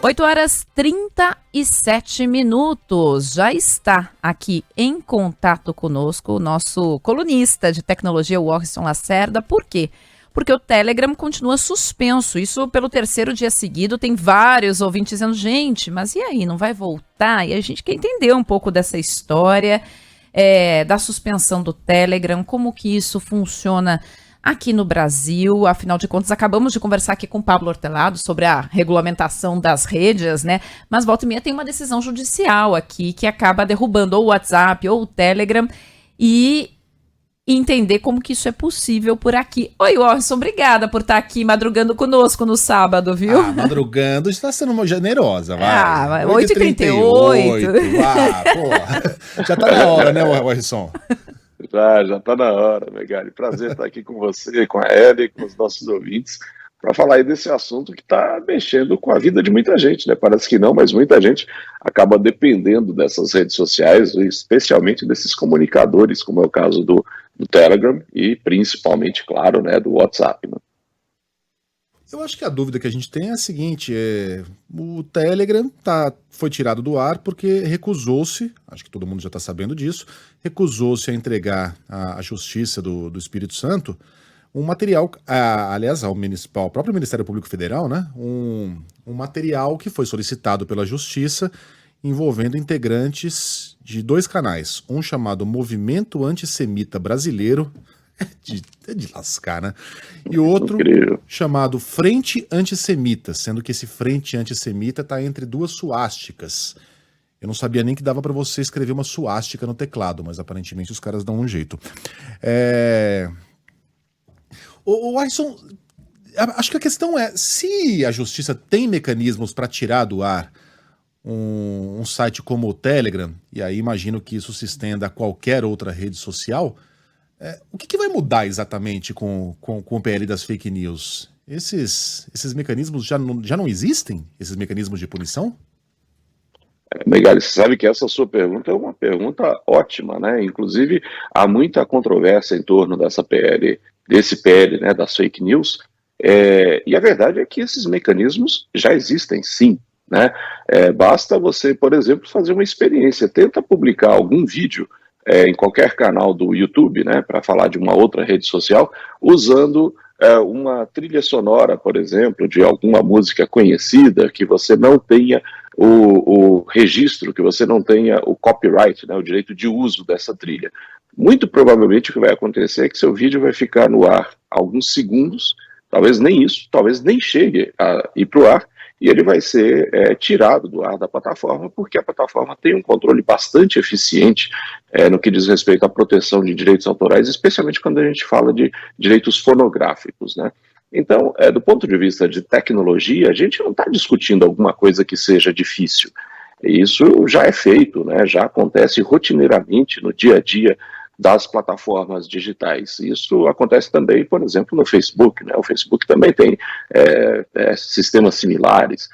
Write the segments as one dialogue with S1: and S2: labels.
S1: 8h37. Já está aqui em contato conosco o nosso colunista de tecnologia, o Warrison Lacerda. Por quê? Porque o Telegram continua suspenso. Isso pelo terceiro dia seguido. Tem vários ouvintes dizendo, gente, mas e aí, não vai voltar? E a gente quer entender um pouco dessa história da suspensão do Telegram, como que isso funciona aqui no Brasil. Afinal de contas, acabamos de conversar aqui com o Pablo Hortelado sobre a regulamentação das redes, né? Mas volta e meia tem uma decisão judicial aqui que acaba derrubando ou o WhatsApp ou o Telegram e entender como que isso é possível por aqui. Oi, Warrison, obrigada por estar aqui madrugando conosco no sábado, viu?
S2: Madrugando, está sendo uma generosa, vai.
S1: 8h38.
S2: Porra. Já tá na hora, né, Warrison?
S3: Já tá na hora, Megali. Prazer estar aqui com você, com a Ellie, com os nossos ouvintes, para falar aí desse assunto que está mexendo com a vida de muita gente, né? Parece que não, mas muita gente acaba dependendo dessas redes sociais, especialmente desses comunicadores, como é o caso do Telegram e principalmente, claro, né, do WhatsApp, né?
S2: Eu acho que a dúvida que a gente tem é a seguinte, o Telegram foi tirado do ar porque recusou-se, acho que todo mundo já está sabendo disso, recusou-se a entregar à Justiça do Espírito Santo um material, aliás, ao próprio Ministério Público Federal, né, um material que foi solicitado pela Justiça envolvendo integrantes de dois canais, um chamado Movimento Antissemita Brasileiro, é de lascar, né? E o outro chamado Frente Antissemita, sendo que esse Frente Antissemita está entre duas suásticas. Eu não sabia nem que dava para você escrever uma suástica no teclado, mas aparentemente os caras dão um jeito. O Warrison, acho que a questão é, se a justiça tem mecanismos para tirar do ar um site como o Telegram, e aí imagino que isso se estenda a qualquer outra rede social, o que vai mudar exatamente com o PL das fake news? Esses mecanismos já não existem? Esses mecanismos de punição?
S3: Megali, você sabe que essa sua pergunta é uma pergunta ótima, né? Inclusive, há muita controvérsia em torno desse PL, né, das fake news, e a verdade é que esses mecanismos já existem, sim, né? Basta você, por exemplo, fazer uma experiência, tenta publicar algum vídeo em qualquer canal do YouTube, né, para falar de uma outra rede social, usando uma trilha sonora, por exemplo, de alguma música conhecida, que você não tenha o registro, que você não tenha o copyright, né, o direito de uso dessa trilha. Muito provavelmente o que vai acontecer é que seu vídeo vai ficar no ar alguns segundos, talvez nem isso, talvez nem chegue a ir para o ar, e ele vai ser tirado do ar da plataforma, porque a plataforma tem um controle bastante eficiente no que diz respeito à proteção de direitos autorais, especialmente quando a gente fala de direitos fonográficos, né? Então, do ponto de vista de tecnologia, a gente não está discutindo alguma coisa que seja difícil. Isso já é feito, né? Já acontece rotineiramente no dia a dia das plataformas digitais. Isso acontece também, por exemplo, no Facebook, né? O Facebook também tem sistemas similares,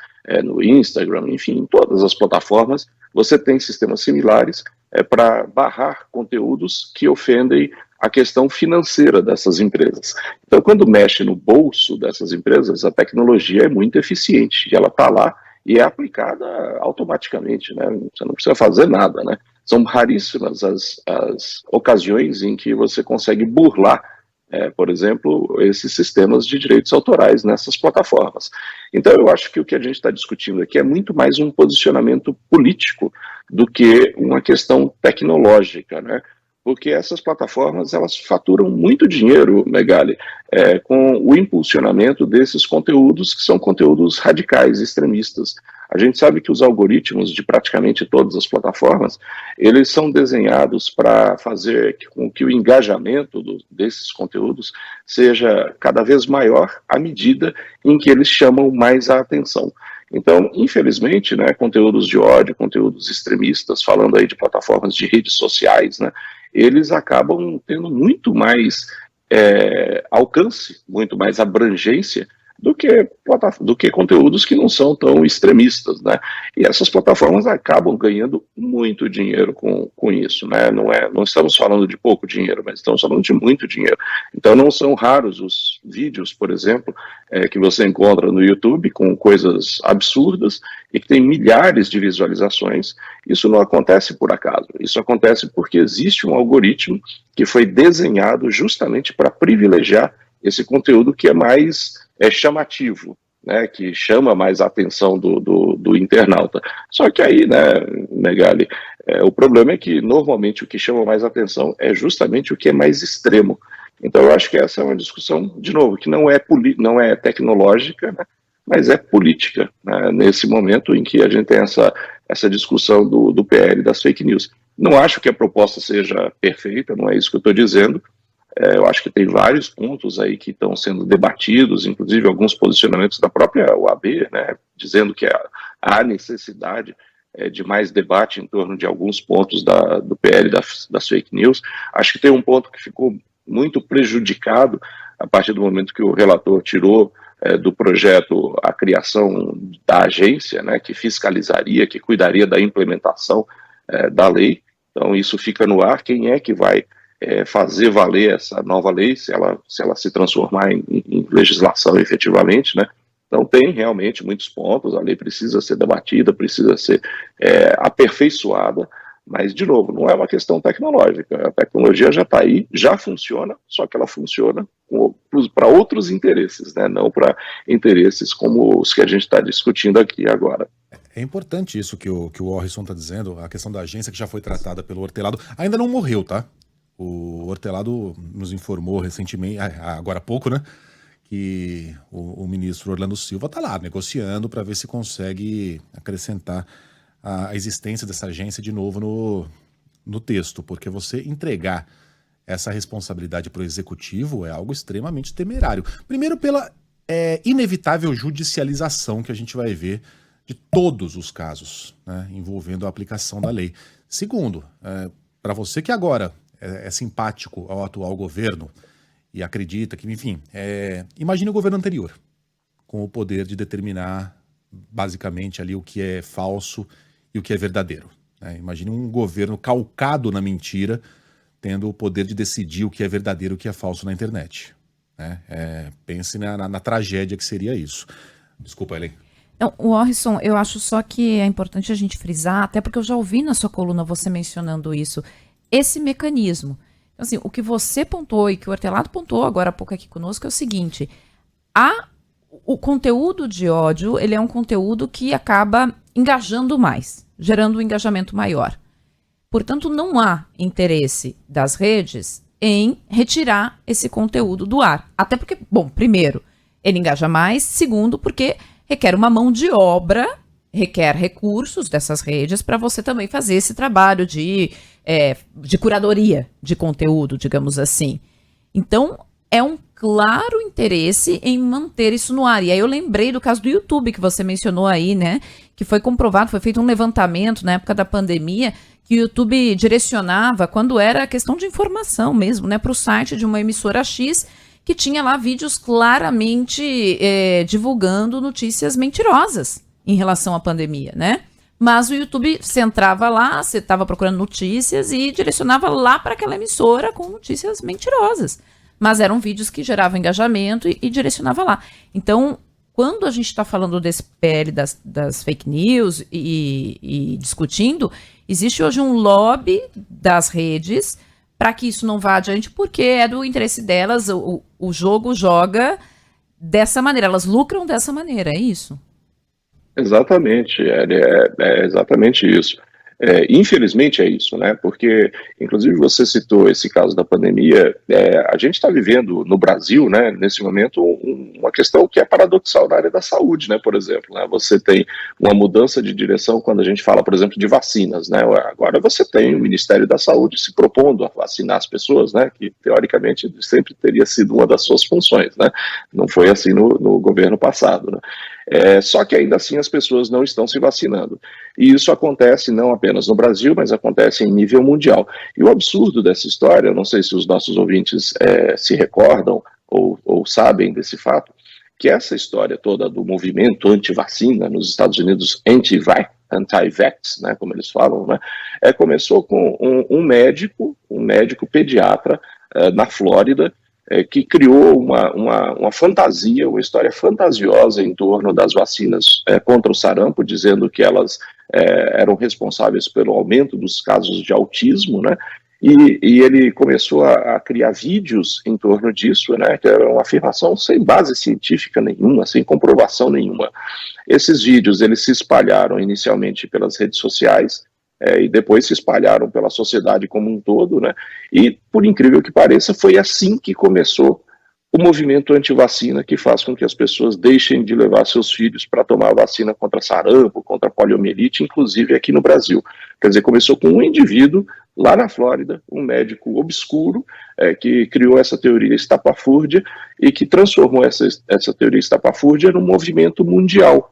S3: no Instagram, enfim, em todas as plataformas você tem sistemas similares para barrar conteúdos que ofendem a questão financeira dessas empresas. Então, quando mexe no bolso dessas empresas, a tecnologia é muito eficiente e ela está lá e é aplicada automaticamente, né? Você não precisa fazer nada, né? São raríssimas as ocasiões em que você consegue burlar, por exemplo, esses sistemas de direitos autorais nessas plataformas. Então, eu acho que o que a gente está discutindo aqui é muito mais um posicionamento político do que uma questão tecnológica, né? Porque essas plataformas, elas faturam muito dinheiro, Megali, com o impulsionamento desses conteúdos que são conteúdos radicais, extremistas. A gente sabe que os algoritmos de praticamente todas as plataformas, eles são desenhados para fazer com que o engajamento desses conteúdos seja cada vez maior à medida em que eles chamam mais a atenção. Então, infelizmente, né, conteúdos de ódio, conteúdos extremistas, falando aí de plataformas de redes sociais, né, eles acabam tendo muito mais alcance, muito mais abrangência do que conteúdos que não são tão extremistas, né? E essas plataformas acabam ganhando muito dinheiro com isso, né? Não estamos falando de pouco dinheiro, mas estamos falando de muito dinheiro. Então não são raros os vídeos, por exemplo, que você encontra no YouTube com coisas absurdas e que tem milhares de visualizações. Isso não acontece por acaso, isso acontece porque existe um algoritmo que foi desenhado justamente para privilegiar esse conteúdo que é mais chamativo, né, que chama mais a atenção do internauta. Só que aí, né, Megali, o problema é que normalmente o que chama mais atenção é justamente o que é mais extremo. Então eu acho que essa é uma discussão, de novo, que não é tecnológica, né, mas é política, né, nesse momento em que a gente tem essa discussão do PL das fake news. Não acho que a proposta seja perfeita, não é isso que eu estou dizendo. Eu acho que tem vários pontos aí que estão sendo debatidos, inclusive alguns posicionamentos da própria OAB, né, dizendo que há necessidade de mais debate em torno de alguns pontos do PL das fake news. Acho que tem um ponto que ficou muito prejudicado a partir do momento que o relator tirou do projeto a criação da agência, né, que fiscalizaria, que cuidaria da implementação da lei. Então isso fica no ar. Quem é que vai fazer valer essa nova lei, se ela se transformar em legislação efetivamente, né? Então tem realmente muitos pontos, a lei precisa ser debatida, precisa ser aperfeiçoada, mas, de novo, não é uma questão tecnológica, a tecnologia já está aí, já funciona, só que ela funciona para outros interesses, né? Não para interesses como os que a gente está discutindo aqui agora.
S2: É importante isso que o Orrisson está dizendo, a questão da agência que já foi tratada pelo Hortelado, ainda não morreu, tá? O Hortelado nos informou recentemente, agora há pouco, né, que o ministro Orlando Silva está lá negociando para ver se consegue acrescentar a existência dessa agência de novo no texto, porque você entregar essa responsabilidade para o executivo é algo extremamente temerário. Primeiro, pela inevitável judicialização que a gente vai ver de todos os casos, né, envolvendo a aplicação da lei. Segundo, para você que agora é simpático ao atual governo e acredita que, enfim, imagine o governo anterior, com o poder de determinar basicamente ali o que é falso e o que é verdadeiro, né? Imagine um governo calcado na mentira, tendo o poder de decidir o que é verdadeiro e o que é falso na internet, né? Pense na tragédia que seria isso. Desculpa, Ellen.
S1: Então, Orrisson, eu acho só que é importante a gente frisar, até porque eu já ouvi na sua coluna você mencionando isso, esse mecanismo. Então, assim, o que você pontuou e que o Hortelado pontuou agora há pouco aqui conosco é o seguinte: o conteúdo de ódio, ele é um conteúdo que acaba engajando mais, gerando um engajamento maior. Portanto, não há interesse das redes em retirar esse conteúdo do ar. Até porque, bom, primeiro, ele engaja mais, segundo, porque requer uma mão de obra, requer recursos dessas redes para você também fazer esse trabalho de curadoria de conteúdo, digamos assim. Então, é um claro interesse em manter isso no ar. E aí eu lembrei do caso do YouTube que você mencionou aí, né? Que foi comprovado, foi feito um levantamento na época da pandemia, que o YouTube direcionava, quando era questão de informação mesmo, né, para o site de uma emissora X, que tinha lá vídeos claramente divulgando notícias mentirosas em relação à pandemia, né? Mas o YouTube centrava lá, você estava procurando notícias e direcionava lá para aquela emissora com notícias mentirosas. Mas eram vídeos que geravam engajamento e direcionava lá. Então, quando a gente está falando desse PL das fake news e discutindo, existe hoje um lobby das redes para que isso não vá adiante, porque é do interesse delas, o jogo joga dessa maneira, elas lucram dessa maneira, é isso?
S3: Exatamente, é exatamente isso. Infelizmente é isso, né? Porque, inclusive, você citou esse caso da pandemia. A gente está vivendo no Brasil, né, nesse momento, uma questão que é paradoxal na área da saúde, né? Por exemplo, né, você tem uma mudança de direção quando a gente fala, por exemplo, de vacinas, né? Agora você tem o Ministério da Saúde se propondo a vacinar as pessoas, né? Que teoricamente sempre teria sido uma das suas funções, né? Não foi assim no governo passado, né? Só que ainda assim as pessoas não estão se vacinando. E isso acontece não apenas no Brasil, mas acontece em nível mundial. E o absurdo dessa história, eu não sei se os nossos ouvintes se recordam ou sabem desse fato, que essa história toda do movimento anti-vacina nos Estados Unidos, anti-vax, né, como eles falam, né, começou com um médico pediatra na Flórida, que criou uma fantasia, uma história fantasiosa em torno das vacinas contra o sarampo, dizendo que elas eram responsáveis pelo aumento dos casos de autismo, né? E ele começou a criar vídeos em torno disso, né? Que era uma afirmação sem base científica nenhuma, sem comprovação nenhuma. Esses vídeos eles se espalharam inicialmente pelas redes sociais, e depois se espalharam pela sociedade como um todo, né? E, por incrível que pareça, foi assim que começou o movimento anti-vacina, que faz com que as pessoas deixem de levar seus filhos para tomar vacina contra sarampo, contra poliomielite, inclusive aqui no Brasil. Quer dizer, começou com um indivíduo lá na Flórida, um médico obscuro, que criou essa teoria estapafúrdia e que transformou essa teoria estapafúrdia num movimento mundial.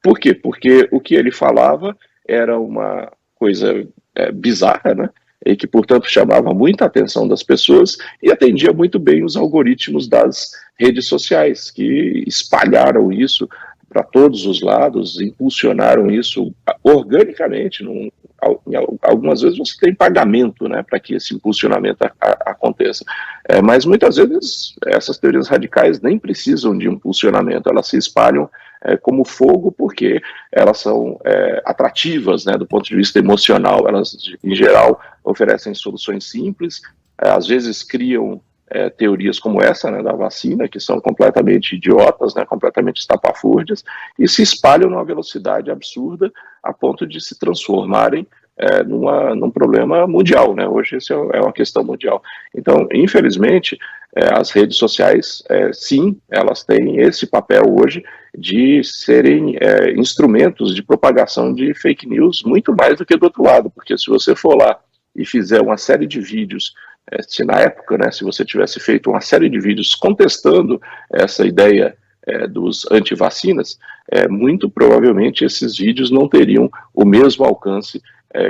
S3: Por quê? Porque o que ele falava era uma coisa bizarra, né? E que, portanto, chamava muita atenção das pessoas e atendia muito bem os algoritmos das redes sociais, que espalharam isso para todos os lados, impulsionaram isso organicamente. Algumas vezes você tem pagamento, né, para que esse impulsionamento aconteça. Mas muitas vezes essas teorias radicais nem precisam de impulsionamento, elas se espalham como fogo, porque elas são atrativas, né, do ponto de vista emocional. Elas, em geral, oferecem soluções simples, às vezes criam teorias como essa, né, da vacina, que são completamente idiotas, né, completamente estapafúrdias, e se espalham numa velocidade absurda a ponto de se transformarem num problema mundial, né? Hoje isso é uma questão mundial. Então, infelizmente, as redes sociais, sim, elas têm esse papel hoje de serem instrumentos de propagação de fake news muito mais do que do outro lado, porque se você for lá e fizer uma série de vídeos, se na época, né, se você tivesse feito uma série de vídeos contestando essa ideia dos antivacinas, muito provavelmente esses vídeos não teriam o mesmo alcance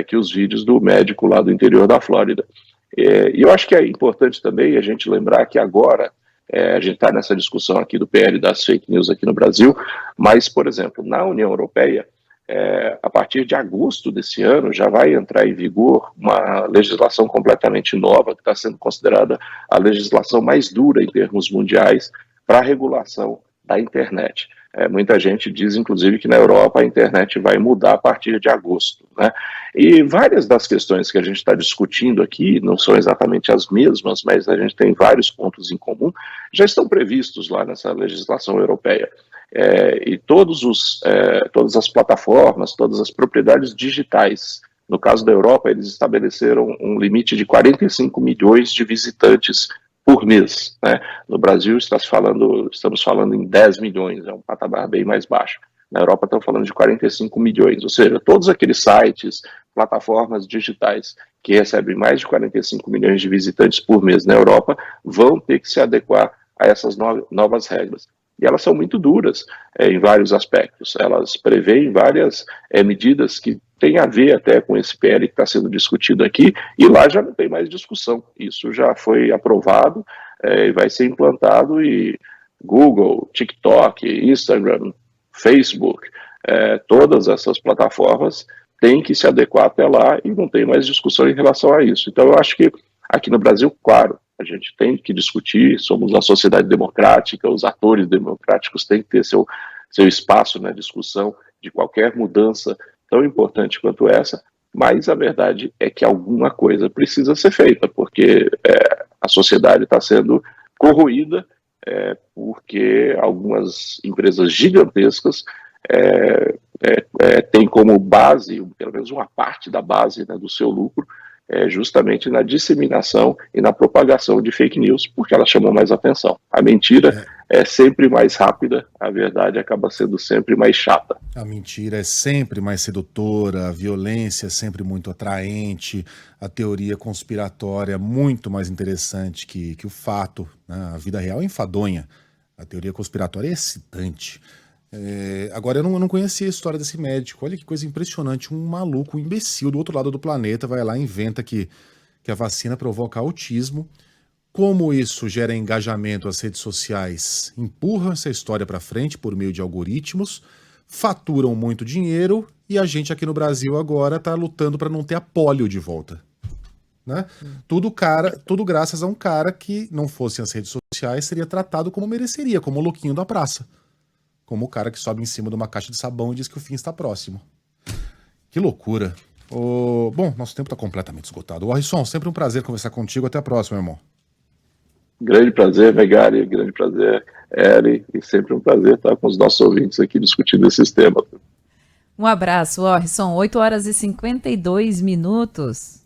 S3: que os vídeos do médico lá do interior da Flórida. E eu acho que é importante também a gente lembrar que agora a gente está nessa discussão aqui do PL das fake news aqui no Brasil, mas, por exemplo, na União Europeia, a partir de agosto desse ano, já vai entrar em vigor uma legislação completamente nova, que está sendo considerada a legislação mais dura em termos mundiais para a regulação da internet. Muita gente diz, inclusive, que na Europa a internet vai mudar a partir de agosto, né? E várias das questões que a gente está discutindo aqui não são exatamente as mesmas, mas a gente tem vários pontos em comum, já estão previstos lá nessa legislação europeia. E todas as plataformas, todas as propriedades digitais, no caso da Europa, eles estabeleceram um limite de 45 milhões de visitantes por mês, né? No Brasil estamos falando em 10 milhões, é um patamar bem mais baixo. Na Europa estão falando de 45 milhões, ou seja, todos aqueles sites, plataformas digitais que recebem mais de 45 milhões de visitantes por mês na Europa vão ter que se adequar a essas novas regras. E elas são muito duras em vários aspectos. Elas prevêem várias medidas que têm a ver até com esse PL que está sendo discutido aqui, e lá já não tem mais discussão. Isso já foi aprovado e vai ser implantado, e Google, TikTok, Instagram, Facebook, todas essas plataformas têm que se adequar até lá e não tem mais discussão em relação a isso. Então eu acho que aqui no Brasil, claro, a gente tem que discutir, somos uma sociedade democrática, os atores democráticos têm que ter seu espaço na discussão de qualquer mudança tão importante quanto essa, mas a verdade é que alguma coisa precisa ser feita, porque a sociedade está sendo corroída, porque algumas empresas gigantescas têm como base, pelo menos uma parte da base, né, do seu lucro, justamente na disseminação e na propagação de fake news, porque ela chamou mais atenção. A mentira é sempre mais rápida, a verdade acaba sendo sempre mais chata.
S2: A mentira é sempre mais sedutora, a violência é sempre muito atraente, a teoria conspiratória é muito mais interessante que o fato, né? A vida real é enfadonha, a teoria conspiratória é excitante. Agora, eu não conhecia a história desse médico. Olha que coisa impressionante. Um maluco, um imbecil do outro lado do planeta vai lá e inventa que a vacina provoca autismo. Como isso gera engajamento às redes sociais? Empurra essa história para frente por meio de algoritmos, faturam muito dinheiro e a gente aqui no Brasil agora está lutando para não ter a polio de volta. Né? Tudo graças a um cara que, não fossem as redes sociais, seria tratado como mereceria, como o louquinho da praça. Como o cara que sobe em cima de uma caixa de sabão e diz que o fim está próximo. Que loucura. Bom, nosso tempo está completamente esgotado. Warrisson, sempre um prazer conversar contigo. Até a próxima, irmão.
S3: Grande prazer, Megali, grande prazer, Eri, e sempre um prazer estar com os nossos ouvintes aqui discutindo esses temas.
S1: Um abraço, Warrisson. 8 horas e 52 minutos.